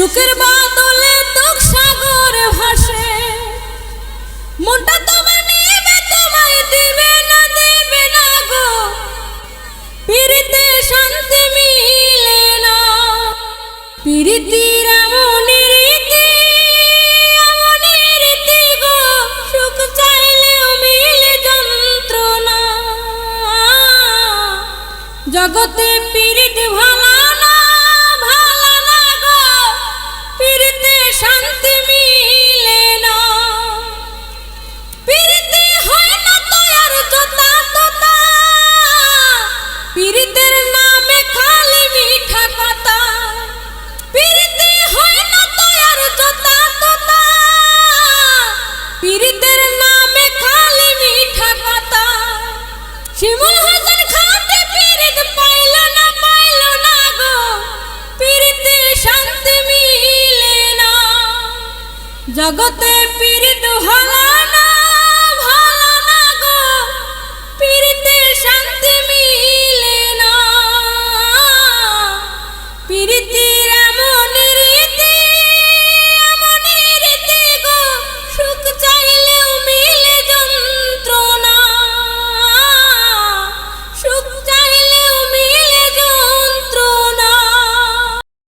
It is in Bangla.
সুখের বাদলে তোক সাগর ভাসে মনটা তোমার নিবে তোমায় দিবে না গো পিরিতে শান্তি মিলে না পিরিতির এমন রীতি গো সুখ চাইলেও মিলে যন্ত্রণা জগতে পিরিত ভালো না গো পিরিতে শান্তি মিলে না পিরিতে হয় না তো আর জোতা তোতা পিরিতের নামে খালি মিঠা কথা পিরিতে হয় না তো আর জোতা তোতা পিরিতের নামে খালি মিঠা কথা শিমুল হাসান খাতে পিরিত পাইল না গো পিরিতে শান্তি মিলে না জগতে